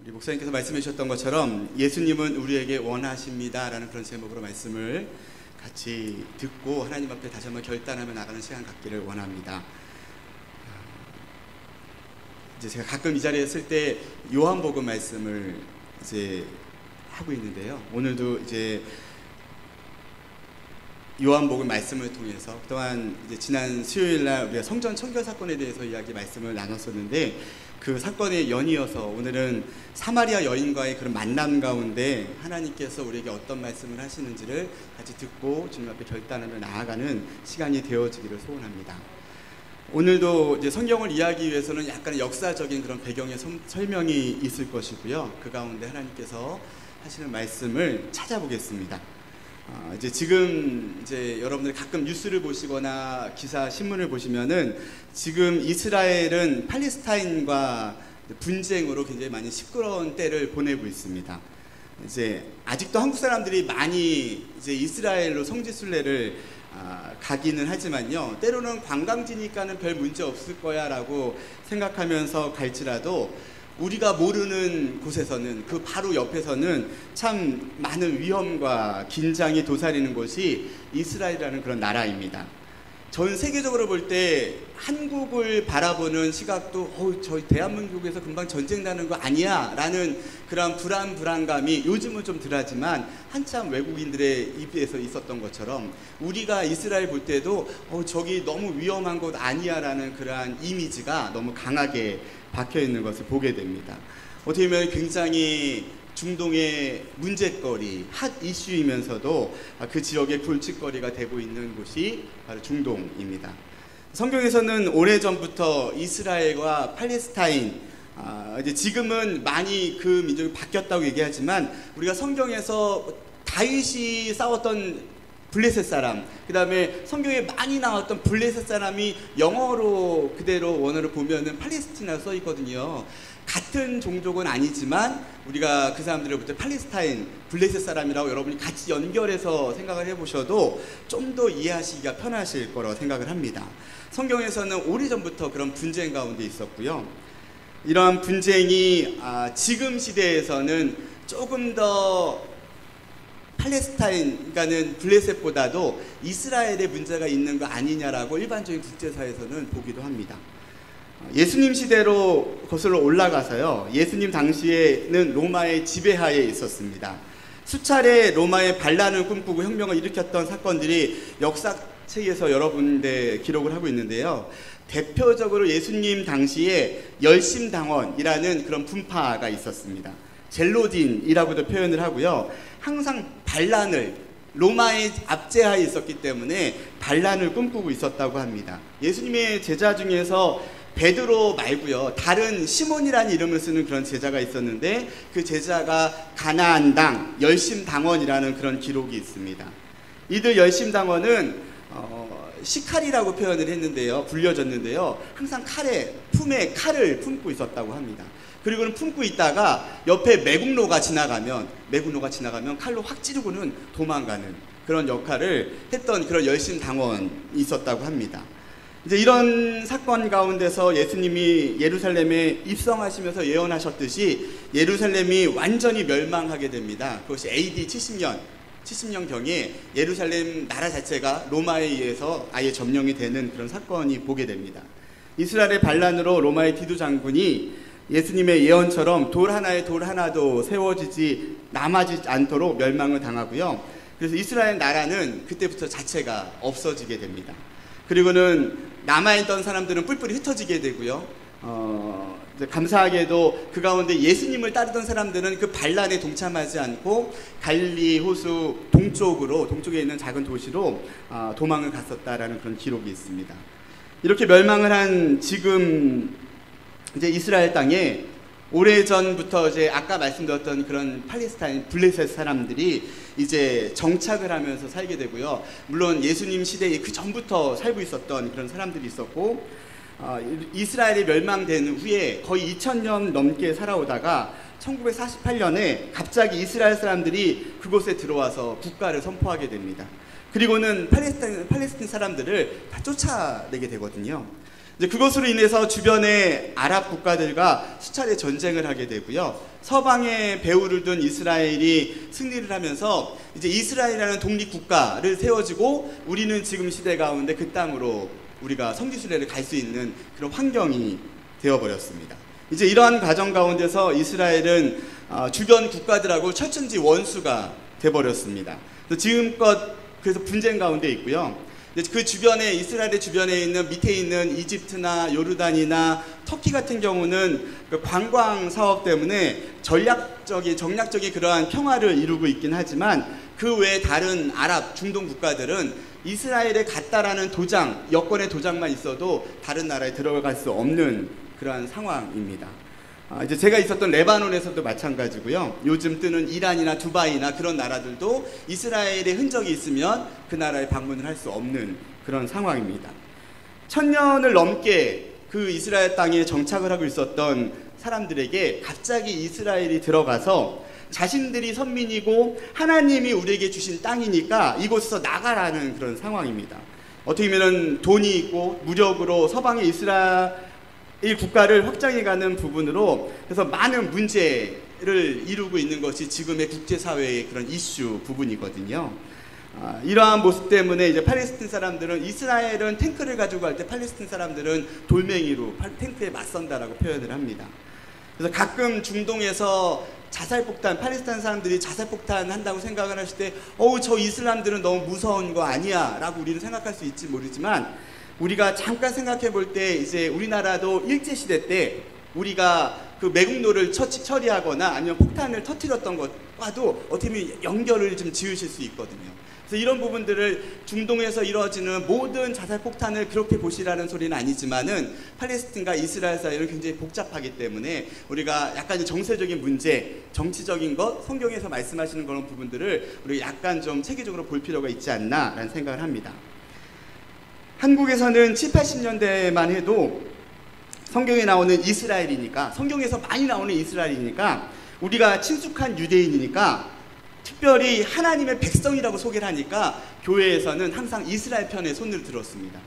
우리 목사님께서 말씀해 주셨던 것처럼 예수님은 우리에게 원하십니다 라는 그런 제목으로 말씀을 같이 듣고 하나님 앞에 다시 한번 결단하며 나가는 시간 갖기를 원합니다. 이제 제가 가끔 이 자리에 있을 때 요한복음 말씀을 이제 하고 있는데요. 오늘도 이제 요한복음 말씀을 통해서 그동안 이제 지난 수요일날 우리가 성전 청결 사건에 대해서 말씀을 나눴었는데 그 사건의 연이어서 오늘은 사마리아 여인과의 그런 만남 가운데 하나님께서 우리에게 어떤 말씀을 하시는지를 같이 듣고 주님 앞에 결단하며 나아가는 시간이 되어지기를 소원합니다. 오늘도 이제 성경을 이해하기 위해서는 약간의 역사적인 그런 배경의 설명이 있을 것이고요. 그 가운데 하나님께서 하시는 말씀을 찾아보겠습니다. 지금 여러분들이 가끔 뉴스를 보시거나 기사 신문을 보시면은 지금 이스라엘은 팔레스타인과 분쟁으로 굉장히 많이 시끄러운 때를 보내고 있습니다. 아직도 한국 사람들이 많이 이스라엘로 성지순례를 가기는 하지만요, 때로는 관광지니까는 별 문제 없을 거야 라고 생각하면서 갈지라도 우리가 모르는 곳에서는 그 바로 옆에서는 참 많은 위험과 긴장이 도사리는 곳이 이스라엘이라는 그런 나라입니다. 전 세계적으로 볼 때 한국을 바라보는 시각도 저희 대한민국에서 금방 전쟁 나는 거 아니야 라는 그런 불안감이 요즘은 좀 덜하지만 한참 외국인들의 입에서 있었던 것처럼 우리가 이스라엘 볼 때도 저기 너무 위험한 곳 아니야 라는 그러한 이미지가 너무 강하게 박혀 있는 것을 보게 됩니다. 어떻게 보면 굉장히 중동의 문제거리, 핫 이슈이면서도 그 지역의 골칫거리가 되고 있는 곳이 바로 중동입니다. 성경에서는 오래전부터 이스라엘과 팔레스타인, 이제 지금은 많이 그 민족이 바뀌었다고 얘기하지만 우리가 성경에서 다윗이 싸웠던 블레셋 사람, 그 다음에 성경에 많이 나왔던 블레셋 사람이 영어로 그대로 원어를 보면은 팔레스티나 써 있거든요. 같은 종족은 아니지만 우리가 그 사람들을 볼 때 팔레스타인, 블레셋 사람이라고 여러분이 같이 연결해서 생각을 해보셔도 좀 더 이해하시기가 편하실 거라고 생각을 합니다. 성경에서는 오래전부터 그런 분쟁 가운데 있었고요. 이러한 분쟁이 지금 시대에서는 조금 더 팔레스타인, 그러니까는 블레셋보다도 이스라엘에 문제가 있는 거 아니냐라고 일반적인 국제사회에서는 보기도 합니다. 예수님 시대로 거슬러 올라가서요, 예수님 당시에는 로마의 지배하에 있었습니다. 수차례 로마의 반란을 꿈꾸고 혁명을 일으켰던 사건들이 역사책에서 여러 군데 기록을 하고 있는데요. 대표적으로 예수님 당시에 열심당원이라는 그런 분파가 있었습니다. 젤로딘이라고도 표현을 하고요. 항상 반란을, 로마의 압제하에 있었기 때문에 반란을 꿈꾸고 있었다고 합니다. 예수님의 제자 중에서 베드로 말고요, 다른 시몬이라는 이름을 쓰는 그런 제자가 있었는데 그 제자가 가나안 열심당원이라는 그런 기록이 있습니다. 이들 열심당원은 시칼이라고 표현을 했는데요, 불려졌는데요, 항상 품에 칼을 품고 있었다고 합니다. 그리고는 품고 있다가 옆에 매국노가 지나가면 칼로 확 찌르고는 도망가는 그런 역할을 했던 그런 열심당원이 있었다고 합니다. 이런 사건 가운데서 예수님이 예루살렘에 입성하시면서 예언하셨듯이 예루살렘이 완전히 멸망하게 됩니다. 그것이 AD 70년경에 예루살렘 나라 자체가 로마에 의해서 아예 점령이 되는 그런 사건이 보게 됩니다. 이스라엘의 반란으로 로마의 디도 장군이 예수님의 예언처럼 돌 하나에 돌 하나도 세워지지 남아지지 않도록 멸망을 당하고요. 그래서 이스라엘 나라는 그때부터 자체가 없어지게 됩니다. 그리고는 남아있던 사람들은 뿔뿔이 흩어지게 되고요. 감사하게도 그 가운데 예수님을 따르던 사람들은 그 반란에 동참하지 않고 갈릴리 호수 동쪽에 있는 작은 도시로 도망을 갔었다라는 그런 기록이 있습니다. 이렇게 멸망을 한 지금 이스라엘 땅에 오래전부터 아까 말씀드렸던 그런 팔레스타인 블레셋 사람들이 정착을 하면서 살게 되고요. 물론 예수님 시대에 그 전부터 살고 있었던 그런 사람들이 있었고, 이스라엘이 멸망된 후에 거의 2000년 넘게 살아오다가 1948년에 갑자기 이스라엘 사람들이 그곳에 들어와서 국가를 선포하게 됩니다. 그리고는 팔레스타인 사람들을 다 쫓아내게 되거든요. 이제 그것으로 인해서 주변의 아랍 국가들과 수차례 전쟁을 하게 되고요. 서방의 배후를 둔 이스라엘이 승리를 하면서 이제 이스라엘이라는 독립국가를 세워지고 우리는 지금 시대 가운데 그 땅으로 우리가 성지순례를 갈 수 있는 그런 환경이 되어버렸습니다. 이제 이러한 과정 가운데서 이스라엘은 주변 국가들하고 철천지 원수가 돼버렸습니다. 지금껏 그래서 분쟁 가운데 있고요. 그 주변에 이스라엘의 주변에 있는 밑에 있는 이집트나 요르단이나 터키 같은 경우는 그 관광 사업 때문에 정략적인 그러한 평화를 이루고 있긴 하지만 그 외에 다른 아랍 중동 국가들은 이스라엘에 갔다라는 도장, 여권의 도장만 있어도 다른 나라에 들어갈 수 없는 그러한 상황입니다. 이제 제가 있었던 레바논에서도 마찬가지고요. 요즘 뜨는 이란이나 두바이나 그런 나라들도 이스라엘의 흔적이 있으면 그 나라에 방문을 할 수 없는 그런 상황입니다. 1000년을 넘게 그 이스라엘 땅에 정착을 하고 있었던 사람들에게 갑자기 이스라엘이 들어가서 자신들이 선민이고 하나님이 우리에게 주신 땅이니까 이곳에서 나가라는 그런 상황입니다. 어떻게 보면 돈이 있고 무력으로 서방의 이스라엘 이 국가를 확장해가는 부분으로 그래서 많은 문제를 이루고 있는 것이 지금의 국제사회의 그런 이슈 부분이거든요. 이러한 모습 때문에 이제 팔레스틴 사람들은 이스라엘은 탱크를 가지고 갈 때 팔레스틴 사람들은 돌멩이로 탱크에 맞선다라고 표현을 합니다. 그래서 가끔 중동에서 자살폭탄, 팔레스타인 사람들이 자살폭탄 한다고 생각을 하실 때 저 이슬람들은 너무 무서운 거 아니야 라고 우리는 생각할 수 있지 모르지만 우리가 잠깐 생각해 볼 때 이제 우리나라도 일제시대 때 우리가 그 매국노를 처리하거나 아니면 폭탄을 터뜨렸던 것과도 어떻게 보면 연결을 좀 지으실 수 있거든요. 그래서 이런 부분들을 중동에서 이루어지는 모든 자살폭탄을 그렇게 보시라는 소리는 아니지만은 팔레스틴과 이스라엘 사이는 굉장히 복잡하기 때문에 우리가 약간 정세적인 문제, 정치적인 것, 성경에서 말씀하시는 그런 부분들을 우리가 약간 좀 체계적으로 볼 필요가 있지 않나라는 생각을 합니다. 한국에서는 7, 80년대만 해도 성경에 나오는 이스라엘이니까 성경에서 많이 나오는 이스라엘이니까 우리가 친숙한 유대인이니까 특별히 하나님의 백성이라고 소개를 하니까 교회에서는 항상 이스라엘 편에 손을 들었습니다.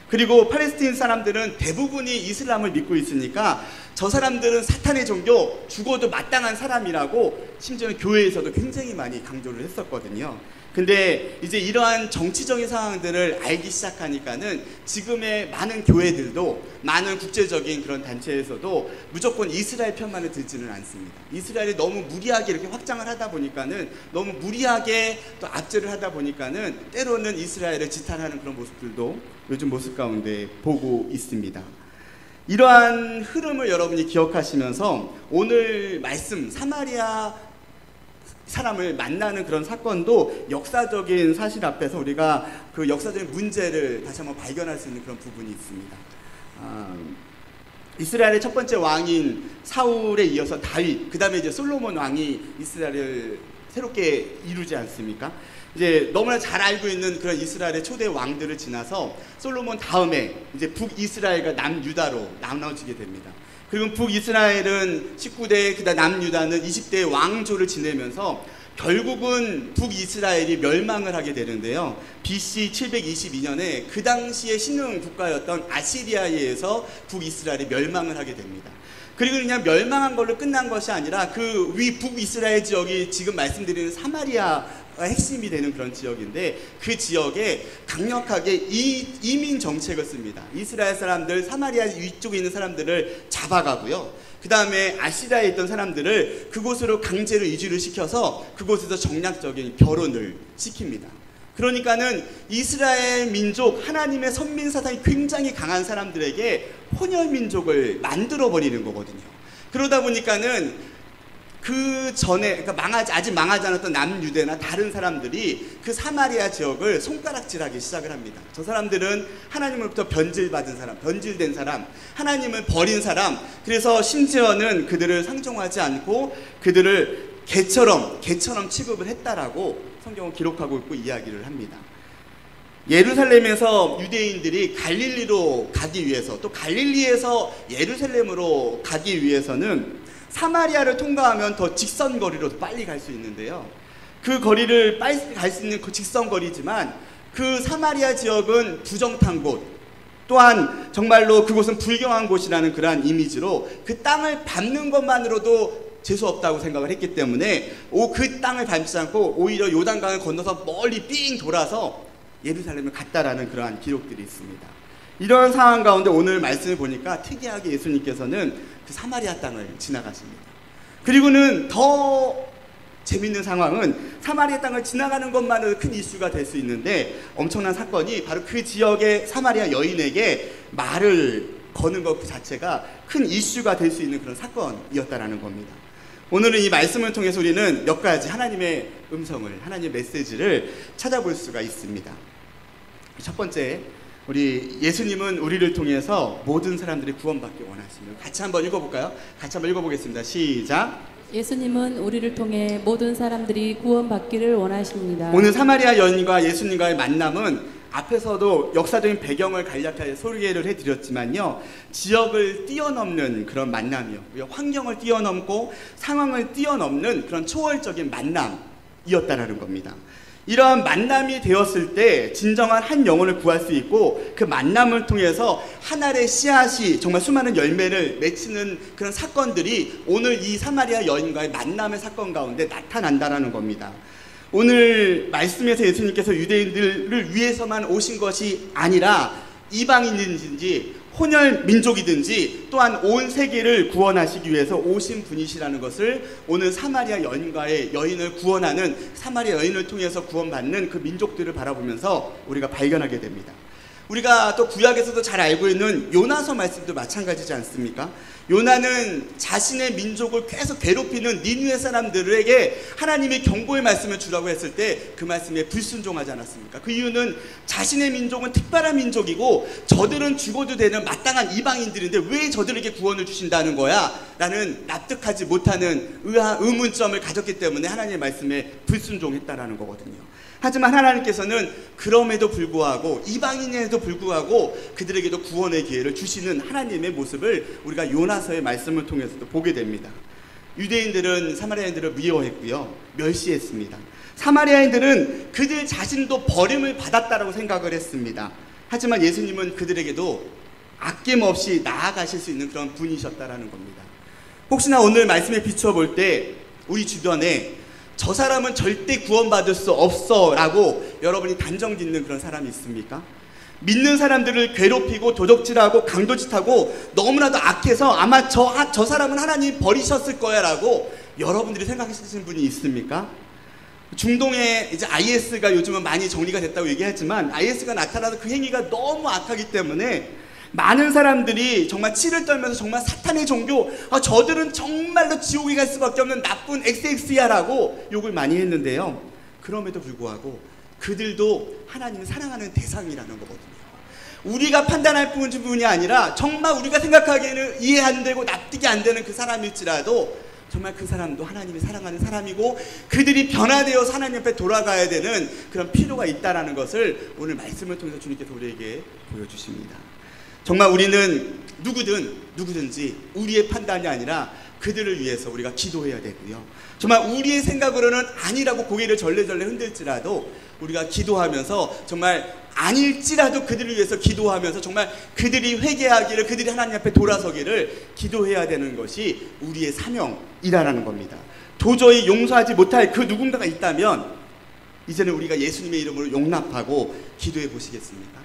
그리고 팔레스틴 사람들은 대부분이 이슬람을 믿고 있으니까 저 사람들은 사탄의 종교, 죽어도 마땅한 사람이라고 심지어는 교회에서도 굉장히 많이 강조를 했었거든요. 근데 이제 이러한 정치적인 상황들을 알기 시작하니까는 지금의 많은 교회들도 많은 국제적인 그런 단체에서도 무조건 이스라엘 편만을 들지는 않습니다. 이스라엘이 너무 무리하게 이렇게 확장을 하다 보니까는 너무 무리하게 또 압제를 하다 보니까는 때로는 이스라엘을 지탄하는 그런 모습들도 요즘 모습 가운데 보고 있습니다. 이러한 흐름을 여러분이 기억하시면서 오늘 말씀 사마리아 사람을 만나는 그런 사건도 역사적인 사실 앞에서 우리가 그 역사적인 문제를 다시 한번 발견할 수 있는 그런 부분이 있습니다. 이스라엘의 첫 번째 왕인 사울에 이어서 다윗, 그 다음에 이제 솔로몬 왕이 이스라엘을 새롭게 이루지 않습니까? 이제 너무나 잘 알고 있는 그런 이스라엘의 초대 왕들을 지나서 솔로몬 다음에 이제 북이스라엘과 남유다로 나눠지게 됩니다. 그리고 북이스라엘은 19대, 그다음 남유다는 20대의 왕조를 지내면서 결국은 북이스라엘이 멸망을 하게 되는데요. BC 722년에 그 당시의 신흥 국가였던 아시리아에 의해서 북이스라엘이 멸망을 하게 됩니다. 그리고 그냥 멸망한 걸로 끝난 것이 아니라 그 위 북이스라엘 지역이 지금 말씀드리는 사마리아가 핵심이 되는 그런 지역인데 그 지역에 강력하게 이민 정책을 씁니다. 이스라엘 사람들, 사마리아 위쪽에 있는 사람들을 잡아가고요. 그 다음에 아시리아에 있던 사람들을 그곳으로 강제로 이주를 시켜서 그곳에서 정략적인 결혼을 시킵니다. 그러니까는 이스라엘 민족, 하나님의 선민 사상이 굉장히 강한 사람들에게 혼혈 민족을 만들어 버리는 거거든요. 그러다 보니까는 그 전에, 그러니까 아직 망하지 않았던 남유대나 다른 사람들이 그 사마리아 지역을 손가락질하기 시작을 합니다. 저 사람들은 하나님으로부터 변질받은 사람, 변질된 사람, 하나님을 버린 사람, 그래서 심지어는 그들을 상종하지 않고 그들을 개처럼 취급을 했다라고 성경은 기록하고 있고 이야기를 합니다. 예루살렘에서 유대인들이 갈릴리로 가기 위해서, 또 갈릴리에서 예루살렘으로 가기 위해서는 사마리아를 통과하면 더 직선 거리로 빨리 갈 수 있는데요. 그 거리를 빨리 갈 수 있는 그 직선 거리지만 그 사마리아 지역은 부정탄 곳, 또한 정말로 그곳은 불경한 곳이라는 그러한 이미지로 그 땅을 밟는 것만으로도 재수 없다고 생각을 했기 때문에 그 땅을 밟지 않고 오히려 요단강을 건너서 멀리 삥 돌아서 예루살렘을 갔다라는 그러한 기록들이 있습니다. 이런 상황 가운데 오늘 말씀을 보니까 특이하게 예수님께서는 그 사마리아 땅을 지나가십니다. 그리고는 더 재밌는 상황은 사마리아 땅을 지나가는 것만으로도 큰 이슈가 될 수 있는데 엄청난 사건이 바로 그 지역의 사마리아 여인에게 말을 거는 것 그 자체가 큰 이슈가 될 수 있는 그런 사건이었다라는 겁니다. 오늘은 이 말씀을 통해서 우리는 몇 가지 하나님의 음성을, 하나님의 메시지를 찾아볼 수가 있습니다. 첫 번째, 우리 예수님은 우리를 통해서 모든 사람들이 구원받기 원하십니다. 같이 한번 읽어볼까요? 같이 한번 읽어보겠습니다. 시작. 예수님은 우리를 통해 모든 사람들이 구원받기를 원하십니다. 오늘 사마리아 여인과 예수님과의 만남은 앞에서도 역사적인 배경을 간략하게 소개를 해드렸지만요, 지역을 뛰어넘는 그런 만남이었고요, 환경을 뛰어넘고 상황을 뛰어넘는 그런 초월적인 만남이었다라는 겁니다. 이러한 만남이 되었을 때 진정한 한 영혼을 구할 수 있고 그 만남을 통해서 한 알의 씨앗이 정말 수많은 열매를 맺히는 그런 사건들이 오늘 이 사마리아 여인과의 만남의 사건 가운데 나타난다라는 겁니다. 오늘 말씀에서 예수님께서 유대인들을 위해서만 오신 것이 아니라 이방인이든지 혼혈 민족이든지 또한 온 세계를 구원하시기 위해서 오신 분이시라는 것을 오늘 사마리아 여인과의 여인을 구원하는 사마리아 여인을 통해서 구원받는 그 민족들을 바라보면서 우리가 발견하게 됩니다. 우리가 또 구약에서도 잘 알고 있는 요나서 말씀도 마찬가지지 않습니까? 요나는 자신의 민족을 계속 괴롭히는 니느웨 사람들에게 하나님이 경고의 말씀을 주라고 했을 때 그 말씀에 불순종하지 않았습니까? 그 이유는 자신의 민족은 특별한 민족이고 저들은 죽어도 되는 마땅한 이방인들인데 왜 저들에게 구원을 주신다는 거야? 라는 납득하지 못하는 의문점을 가졌기 때문에 하나님의 말씀에 불순종했다라는 거거든요. 하지만 하나님께서는 그럼에도 불구하고 이방인에도 불구하고 그들에게도 구원의 기회를 주시는 하나님의 모습을 우리가 요나서의 말씀을 통해서도 보게 됩니다. 유대인들은 사마리아인들을 미워했고요, 멸시했습니다. 사마리아인들은 그들 자신도 버림을 받았다라고 생각을 했습니다. 하지만 예수님은 그들에게도 아낌없이 나아가실 수 있는 그런 분이셨다라는 겁니다. 혹시나 오늘 말씀에 비추어 볼 때 우리 주변에 저 사람은 절대 구원받을 수 없어 라고 여러분이 단정 짓는 그런 사람이 있습니까? 믿는 사람들을 괴롭히고 도적질하고 강도짓하고 너무나도 악해서 아마 저 사람은 하나님이 버리셨을 거야 라고 여러분들이 생각하시는 분이 있습니까? 중동에 이제 IS가 요즘은 많이 정리가 됐다고 얘기하지만 IS가 나타나서 그 행위가 너무 악하기 때문에 많은 사람들이 정말 치를 떨면서 정말 사탄의 종교, 저들은 정말로 지옥에 갈 수밖에 없는 나쁜 XX야 라고 욕을 많이 했는데요, 그럼에도 불구하고 그들도 하나님을 사랑하는 대상이라는 거거든요. 우리가 판단할 뿐이 아니라 정말 우리가 생각하기에는 이해 안 되고 납득이 안 되는 그 사람일지라도 정말 그 사람도 하나님이 사랑하는 사람이고 그들이 변화되어서 하나님 앞에 돌아가야 되는 그런 필요가 있다는 것을 오늘 말씀을 통해서 주님께서 우리에게 보여주십니다. 정말 우리는 누구든지 우리의 판단이 아니라 그들을 위해서 우리가 기도해야 되고요, 정말 우리의 생각으로는 아니라고 고개를 절레절레 흔들지라도 우리가 기도하면서 정말 아닐지라도 그들을 위해서 기도하면서 정말 그들이 회개하기를, 그들이 하나님 앞에 돌아서기를 기도해야 되는 것이 우리의 사명이라는 겁니다. 도저히 용서하지 못할 그 누군가가 있다면 이제는 우리가 예수님의 이름으로 용납하고 기도해 보시겠습니까?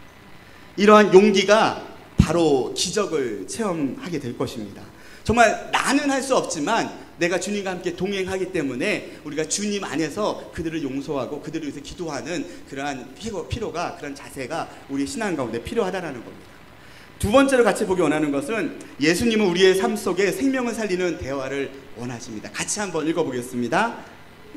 이러한 용기가 바로 기적을 체험하게 될 것입니다. 정말 나는 할 수 없지만 내가 주님과 함께 동행하기 때문에 우리가 주님 안에서 그들을 용서하고 그들을 위해서 기도하는 그러한 필요가, 그런 자세가 우리 신앙 가운데 필요하다는 겁니다. 두 번째로 같이 보기 원하는 것은 예수님은 우리의 삶 속에 생명을 살리는 대화를 원하십니다. 같이 한번 읽어보겠습니다.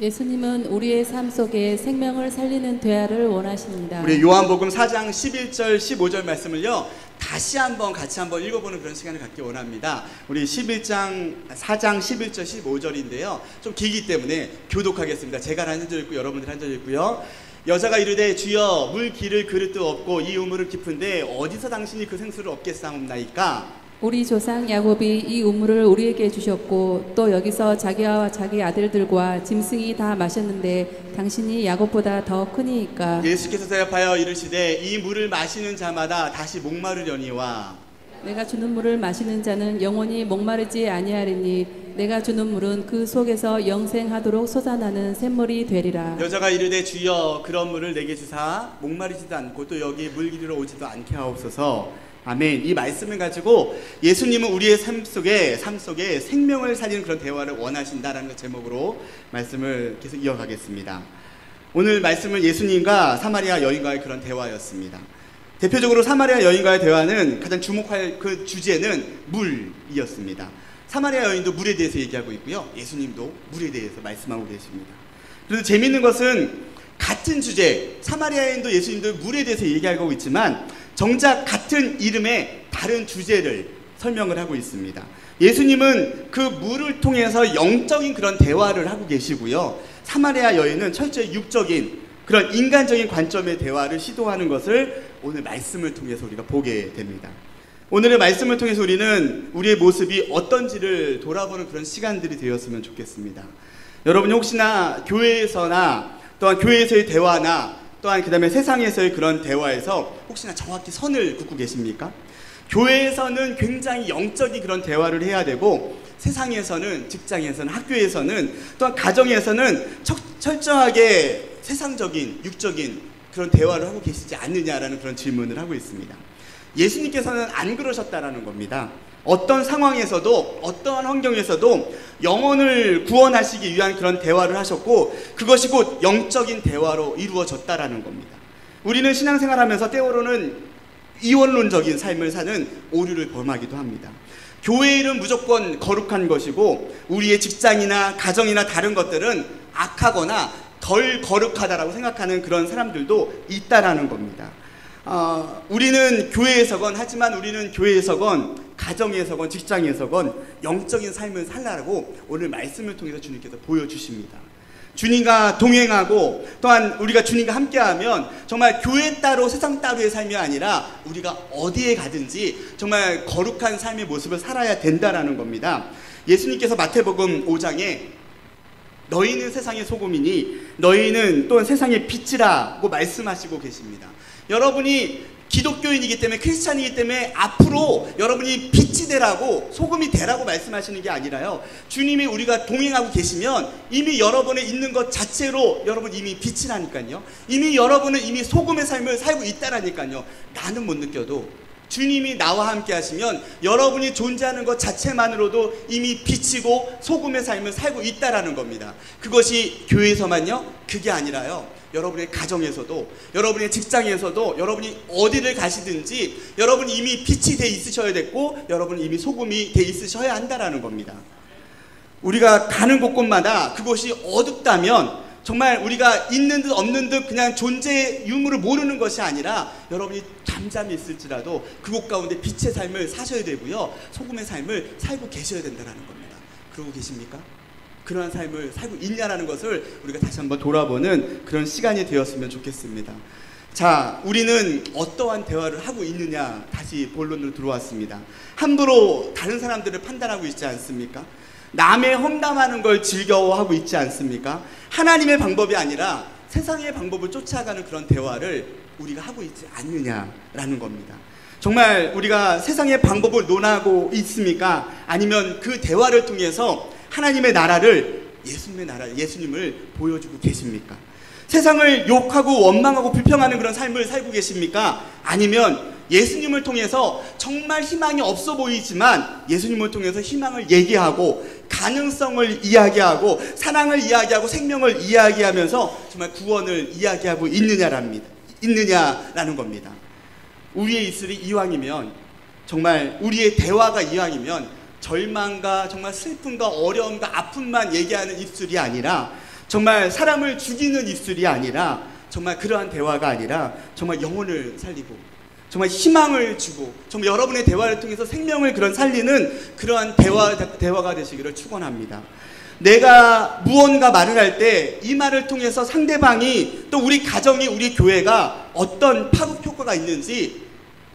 예수님은 우리의 삶 속에 생명을 살리는 대화를 원하십니다. 우리 요한복음 4장 11절 15절 말씀을요 다시 한번 같이 한번 읽어보는 그런 시간을 갖기 원합니다. 우리 4장 11절 15절인데요 좀 길기 때문에 교독하겠습니다. 제가 한 절 읽고 여러분들 한 절 읽고요. 여자가 이르되 주여 물 기를 그릇도 없고 이 우물은 깊은데 어디서 당신이 그 생수를 얻겠사옵나이까? 우리 조상 야곱이 이 우물을 우리에게 주셨고 또 여기서 자기와 자기 아들들과 짐승이 다 마셨는데 당신이 야곱보다 더 크니이까. 예수께서 대답하여 이르시되 이 물을 마시는 자마다 다시 목마르려니와 내가 주는 물을 마시는 자는 영원히 목마르지 아니하리니 내가 주는 물은 그 속에서 영생하도록 솟아나는 샘물이 되리라. 여자가 이르되 주여 그런 물을 내게 주사 목마르지도 않고 또 여기 물 기르러 오지도 않게 하옵소서. 아멘. 이 말씀을 가지고 예수님은 우리의 삶 속에 생명을 살리는 그런 대화를 원하신다라는 제목으로 말씀을 계속 이어가겠습니다. 오늘 말씀은 예수님과 사마리아 여인과의 그런 대화였습니다. 대표적으로 사마리아 여인과의 대화는 가장 주목할 그 주제는 물이었습니다. 사마리아 여인도 물에 대해서 얘기하고 있고요. 예수님도 물에 대해서 말씀하고 계십니다. 그런데 재미있는 것은 같은 주제, 사마리아 여인도 예수님도 물에 대해서 얘기하고 있지만 정작 같은 이름의 다른 주제를 설명을 하고 있습니다. 예수님은 그 물을 통해서 영적인 그런 대화를 하고 계시고요. 사마리아 여인은 철저히 육적인 그런 인간적인 관점의 대화를 시도하는 것을 오늘 말씀을 통해서 우리가 보게 됩니다. 오늘의 말씀을 통해서 우리는 우리의 모습이 어떤지를 돌아보는 그런 시간들이 되었으면 좋겠습니다. 여러분이 혹시나 교회에서나 또한 교회에서의 대화나 또한 그 다음에 세상에서의 그런 대화에서 혹시나 정확히 선을 긋고 계십니까? 교회에서는 굉장히 영적인 그런 대화를 해야 되고 세상에서는, 직장에서는, 학교에서는 또한 가정에서는 철저하게 세상적인, 육적인 그런 대화를 하고 계시지 않느냐라는 그런 질문을 하고 있습니다. 예수님께서는 안 그러셨다라는 겁니다. 어떤 상황에서도 어떠한 환경에서도 영혼을 구원하시기 위한 그런 대화를 하셨고 그것이 곧 영적인 대화로 이루어졌다라는 겁니다. 우리는 신앙생활하면서 때로는 이원론적인 삶을 사는 오류를 범하기도 합니다. 교회 일은 무조건 거룩한 것이고 우리의 직장이나 가정이나 다른 것들은 악하거나 덜 거룩하다라고 생각하는 그런 사람들도 있다라는 겁니다. 우리는 교회에서건 하지만 우리는 교회에서건 가정에서건 직장에서건 영적인 삶을 살라고 오늘 말씀을 통해서 주님께서 보여주십니다. 주님과 동행하고 또한 우리가 주님과 함께하면 정말 교회 따로 세상 따로의 삶이 아니라 우리가 어디에 가든지 정말 거룩한 삶의 모습을 살아야 된다라는 겁니다. 예수님께서 마태복음 5장에 너희는 세상의 소금이니 너희는 또한 세상의 빛이라고 말씀하시고 계십니다. 여러분이 기독교인이기 때문에 크리스찬이기 때문에 앞으로 여러분이 빛이 되라고 소금이 되라고 말씀하시는 게 아니라요. 주님이 우리가 동행하고 계시면 이미 여러분의 있는 것 자체로 여러분 이미 빛이라니까요. 이미 여러분은 이미 소금의 삶을 살고 있다라니까요. 나는 못 느껴도 주님이 나와 함께 하시면 여러분이 존재하는 것 자체만으로도 이미 빛이고 소금의 삶을 살고 있다라는 겁니다. 그것이 교회에서만요? 그게 아니라요. 여러분의 가정에서도 여러분의 직장에서도 여러분이 어디를 가시든지 여러분이 이미 빛이 돼 있으셔야 됐고 여러분이 이미 소금이 돼 있으셔야 한다라는 겁니다. 우리가 가는 곳곳마다 그것이 어둡다면 정말 우리가 있는 듯 없는 듯 그냥 존재의 유무를 모르는 것이 아니라 여러분이 잠잠히 있을지라도 그곳 가운데 빛의 삶을 사셔야 되고요. 소금의 삶을 살고 계셔야 된다는 겁니다. 그러고 계십니까? 그러한 삶을 살고 있냐라는 것을 우리가 다시 한번 돌아보는 그런 시간이 되었으면 좋겠습니다. 자, 우리는 어떠한 대화를 하고 있느냐 다시 본론으로 들어왔습니다. 함부로 다른 사람들을 판단하고 있지 않습니까? 남의 험담하는 걸 즐거워하고 있지 않습니까? 하나님의 방법이 아니라 세상의 방법을 쫓아가는 그런 대화를 우리가 하고 있지 않느냐라는 겁니다. 정말 우리가 세상의 방법을 논하고 있습니까? 아니면 그 대화를 통해서 하나님의 나라를, 예수님의 나라, 예수님을 보여주고 계십니까? 세상을 욕하고 원망하고 불평하는 그런 삶을 살고 계십니까? 아니면 예수님을 통해서 정말 희망이 없어 보이지만 예수님을 통해서 희망을 얘기하고 가능성을 이야기하고 사랑을 이야기하고 생명을 이야기하면서 정말 구원을 이야기하고 있느냐라는 겁니다. 우리의 입술이 이왕이면 정말 우리의 대화가 이왕이면 절망과 정말 슬픔과 어려움과 아픔만 얘기하는 입술이 아니라 정말 사람을 죽이는 입술이 아니라 정말 그러한 대화가 아니라 정말 영혼을 살리고 정말 희망을 주고 정말 여러분의 대화를 통해서 생명을 그런 살리는 그러한 대화가 되시기를 축원합니다. 내가 무언가 말을 할 때 이 말을 통해서 상대방이 또 우리 가정이 우리 교회가 어떤 파급 효과가 있는지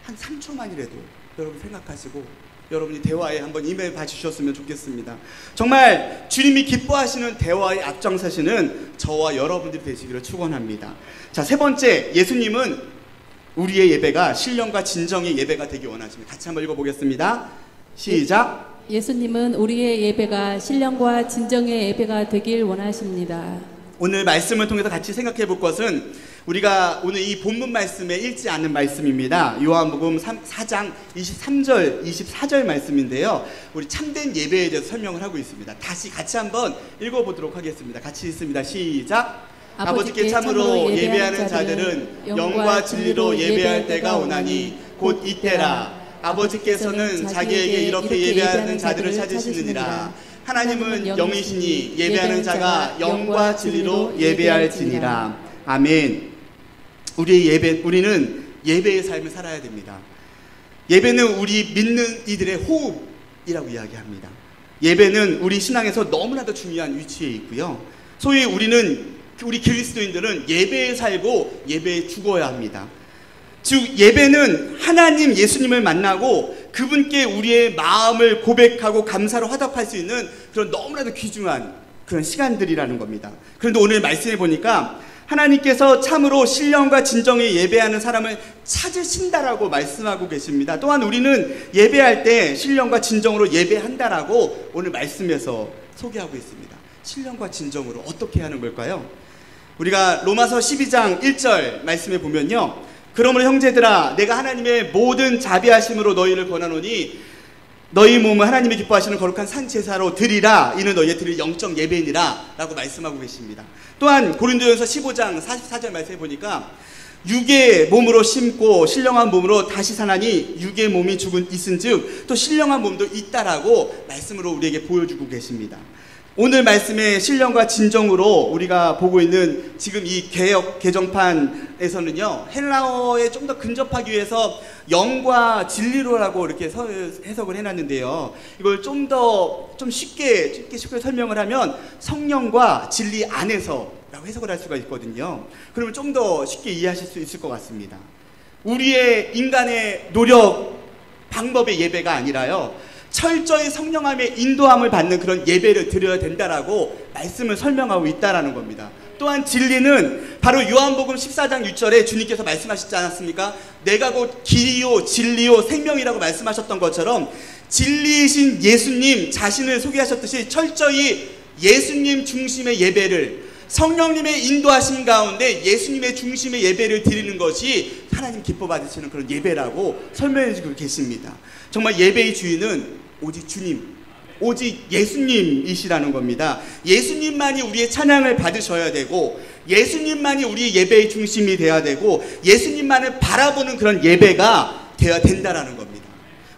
한 3초만이라도 여러분 생각하시고 여러분이 대화에 한번 임해 봐 주셨으면 좋겠습니다. 정말 주님이 기뻐하시는 대화에 앞장서시는 저와 여러분들이 되시기를 축원합니다. 자, 세 번째, 예수님은 우리의 예배가 신령과 진정의 예배가 되기 원하십니다. 같이 한번 읽어보겠습니다. 시작. 예수님은 우리의 예배가 신령과 진정의 예배가 되길 원하십니다. 오늘 말씀을 통해서 같이 생각해 볼 것은 우리가 오늘 이 본문 말씀에 읽지 않은 말씀입니다. 요한복음 4장 23절 24절 말씀인데요. 우리 참된 예배에 대해서 설명을 하고 있습니다. 다시 같이 한번 읽어보도록 하겠습니다. 같이 읽습니다. 시작. 아버지께 참으로 예배하는 자들은 영과 진리로 예배할 때가 오나니 곧 이때라. 아버지께서는 자기에게 이렇게 예배하는 자들을 찾으시느니라. 하나님은 영이시니 예배하는 자가 영과 진리로 예배할지니라. 아멘. 우리는 예배의 삶을 살아야 됩니다. 예배는 우리 믿는 이들의 호흡이라고 이야기합니다. 예배는 우리 신앙에서 너무나도 중요한 위치에 있고요. 소위 우리 그리스도인들은 예배에 살고 예배에 죽어야 합니다. 즉 예배는 하나님 예수님을 만나고 그분께 우리의 마음을 고백하고 감사로 화답할 수 있는 그런 너무나도 귀중한 그런 시간들이라는 겁니다. 그런데 오늘 말씀해 보니까 하나님께서 참으로 신령과 진정에 예배하는 사람을 찾으신다라고 말씀하고 계십니다. 또한 우리는 예배할 때 신령과 진정으로 예배한다라고 오늘 말씀에서 소개하고 있습니다. 신령과 진정으로 어떻게 하는 걸까요? 우리가 로마서 12장 1절 말씀에 보면요, 그러므로 형제들아 내가 하나님의 모든 자비하심으로 너희를 권하노니 너희 몸을 하나님이 기뻐하시는 거룩한 산제사로 드리라. 이는 너희의 드릴 영적 예배니라 라고 말씀하고 계십니다. 또한 고린도전서 15장 44절 말씀해 보니까 육의 몸으로 심고 신령한 몸으로 다시 사나니 육의 몸이 있은즉 또 신령한 몸도 있다라고 말씀으로 우리에게 보여주고 계십니다. 오늘 말씀의 신령과 진정으로 우리가 보고 있는 지금 이 개정판에서는요, 헬라어에 좀 더 근접하기 위해서 영과 진리로라고 이렇게 해석을 해놨는데요. 이걸 좀 쉽게 설명을 하면 성령과 진리 안에서라고 해석을 할 수가 있거든요. 그러면 좀 더 쉽게 이해하실 수 있을 것 같습니다. 우리의 인간의 노력, 방법의 예배가 아니라요, 철저히 성령함의 인도함을 받는 그런 예배를 드려야 된다라고 말씀을 설명하고 있다라는 겁니다. 또한 진리는 바로 요한복음 14장 6절에 주님께서 말씀하시지 않았습니까? 내가 곧 길이요 진리요 생명이라고 말씀하셨던 것처럼 진리이신 예수님 자신을 소개하셨듯이 철저히 예수님 중심의 예배를, 성령님의 인도하심 가운데 예수님의 중심의 예배를 드리는 것이 하나님 기뻐 받으시는 그런 예배라고 설명해 주고 계십니다. 정말 예배의 주인은 오직 주님, 오직 예수님이시라는 겁니다. 예수님만이 우리의 찬양을 받으셔야 되고, 예수님만이 우리의 예배의 중심이 되어야 되고, 예수님만을 바라보는 그런 예배가 되어야 된다라는 겁니다.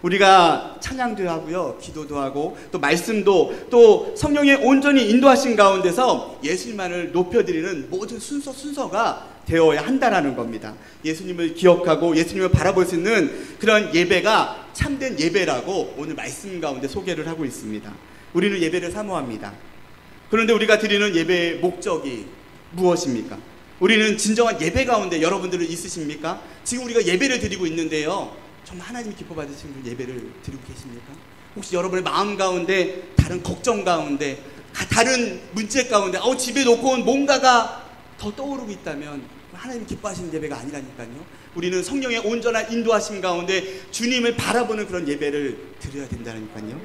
우리가 찬양도 하고요, 기도도 하고, 또 말씀도, 또 성령의 온전히 인도하신 가운데서 예수님만을 높여드리는 모든 순서가 되어야 한다라는 겁니다. 예수님을 기억하고 예수님을 바라볼 수 있는 그런 예배가 참된 예배라고 오늘 말씀 가운데 소개를 하고 있습니다. 우리는 예배를 사모합니다. 그런데 우리가 드리는 예배의 목적이 무엇입니까? 우리는 진정한 예배 가운데 여러분들은 있으십니까? 지금 우리가 예배를 드리고 있는데요, 정말 하나님이 기뻐 받으시는 예배를 드리고 계십니까? 혹시 여러분의 마음 가운데 다른 걱정 가운데 다른 문제 가운데 집에 놓고 온 뭔가가 더 떠오르고 있다면 하나님 기뻐하시는 예배가 아니라니까요. 우리는 성령의 온전한 인도하심 가운데 주님을 바라보는 그런 예배를 드려야 된다니까요.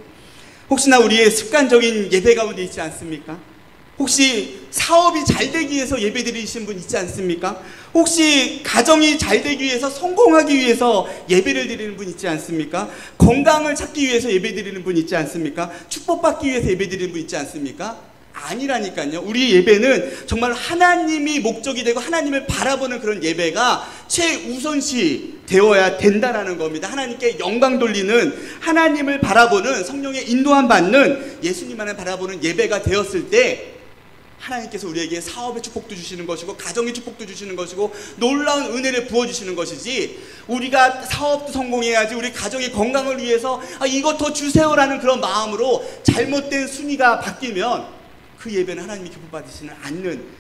혹시나 우리의 습관적인 예배 가운데 있지 않습니까? 혹시 사업이 잘 되기 위해서 예배 드리신 분 있지 않습니까? 혹시 가정이 잘 되기 위해서, 성공하기 위해서 예배를 드리는 분 있지 않습니까? 건강을 찾기 위해서 예배 드리는 분 있지 않습니까? 축복받기 위해서 예배 드리는 분 있지 않습니까? 아니라니까요. 우리 예배는 정말 하나님이 목적이 되고 하나님을 바라보는 그런 예배가 최우선시 되어야 된다라는 겁니다. 하나님께 영광 돌리는, 하나님을 바라보는, 성령의 인도함 받는, 예수님만을 바라보는 예배가 되었을 때 하나님께서 우리에게 사업의 축복도 주시는 것이고 가정의 축복도 주시는 것이고 놀라운 은혜를 부어주시는 것이지, 우리가 사업도 성공해야지, 우리 가정의 건강을 위해서 이것 더 주세요라는 그런 마음으로 잘못된 순위가 바뀌면 그 예배는 하나님이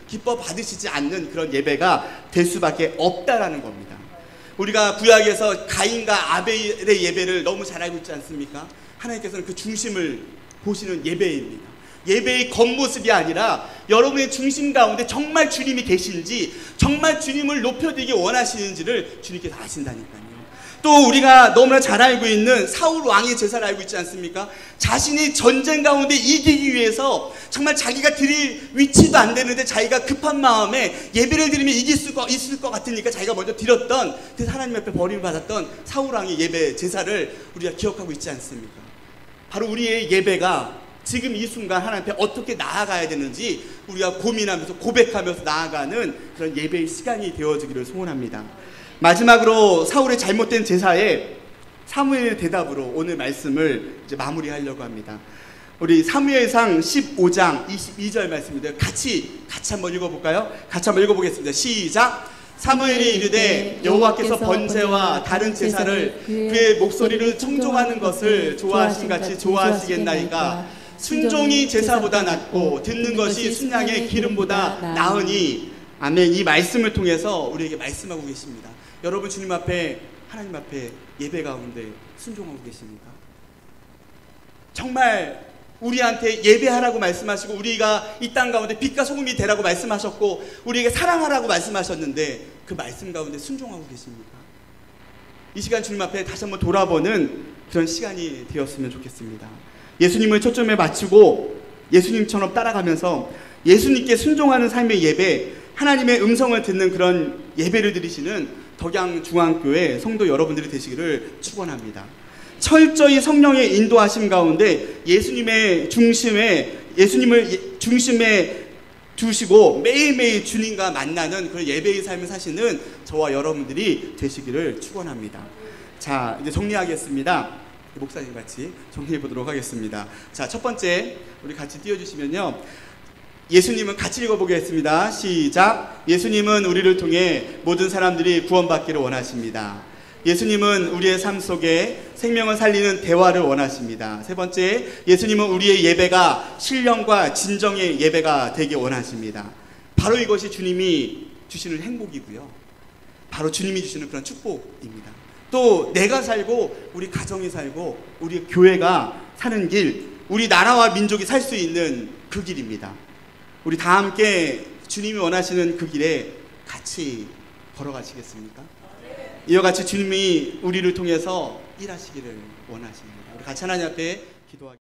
기뻐 받으시지 않는 그런 예배가 될 수밖에 없다라는 겁니다. 우리가 구약에서 가인과 아벨의 예배를 너무 잘 알고 있지 않습니까? 하나님께서는 그 중심을 보시는 예배입니다. 예배의 겉모습이 아니라 여러분의 중심 가운데 정말 주님이 계신지, 정말 주님을 높여드리기 원하시는지를 주님께서 아신다니까요. 또 우리가 너무나 잘 알고 있는 사울 왕의 제사를 알고 있지 않습니까? 자신이 전쟁 가운데 이기기 위해서 정말 자기가 드릴 위치도 안 되는데 자기가 급한 마음에 예배를 드리면 이길 수 있을 것 같으니까 자기가 먼저 드렸던, 그래서 하나님 앞에 버림을 받았던 사울 왕의 예배 제사를 우리가 기억하고 있지 않습니까? 바로 우리의 예배가 지금 이 순간 하나님 앞에 어떻게 나아가야 되는지 우리가 고민하면서 고백하면서 나아가는 그런 예배의 시간이 되어지기를 소원합니다. 마지막으로 사울의 잘못된 제사에 사무엘의 대답으로 오늘 말씀을 이제 마무리하려고 합니다. 우리 사무엘상 15장 22절 말씀인데요. 같이 한번 읽어볼까요? 같이 한번 읽어보겠습니다. 시작! 사무엘이 이르되 여호와께서 번제와 다른 제사를 그의 목소리를 청종하는 것을 좋아하신 같이 좋아하시겠나이까? 순종이 제사보다 낫고 듣는 것이 순양의 기름보다 나으니. 아멘. 이 말씀을 통해서 우리에게 말씀하고 계십니다. 여러분 주님 앞에, 하나님 앞에 예배 가운데 순종하고 계십니까? 정말 우리한테 예배하라고 말씀하시고 우리가 이 땅 가운데 빛과 소금이 되라고 말씀하셨고 우리에게 사랑하라고 말씀하셨는데 그 말씀 가운데 순종하고 계십니까? 이 시간 주님 앞에 다시 한번 돌아보는 그런 시간이 되었으면 좋겠습니다. 예수님을 초점에 맞추고 예수님처럼 따라가면서 예수님께 순종하는 삶의 예배, 하나님의 음성을 듣는 그런 예배를 드리시는 덕양중앙교회 성도 여러분들이 되시기를 축원합니다. 철저히 성령의 인도하심 가운데 예수님을 중심에 두시고 매일매일 주님과 만나는 그런 예배의 삶을 사시는 저와 여러분들이 되시기를 축원합니다. 자, 이제 정리하겠습니다. 목사님 같이 정리해 보도록 하겠습니다. 자, 첫 번째 우리 같이 띄워주시면요. 예수님은 같이 읽어보겠습니다. 시작! 예수님은 우리를 통해 모든 사람들이 구원받기를 원하십니다. 예수님은 우리의 삶 속에 생명을 살리는 대화를 원하십니다. 세 번째, 예수님은 우리의 예배가 신령과 진정의 예배가 되길 원하십니다. 바로 이것이 주님이 주시는 행복이고요. 바로 주님이 주시는 그런 축복입니다. 또 내가 살고 우리 가정이 살고 우리 교회가 사는 길, 우리 나라와 민족이 살 수 있는 그 길입니다. 우리 다 함께 주님이 원하시는 그 길에 같이 걸어가시겠습니까? 이와 같이 주님이 우리를 통해서 일하시기를 원하십니다. 우리 같이 하나님 앞에 기도하겠습니다.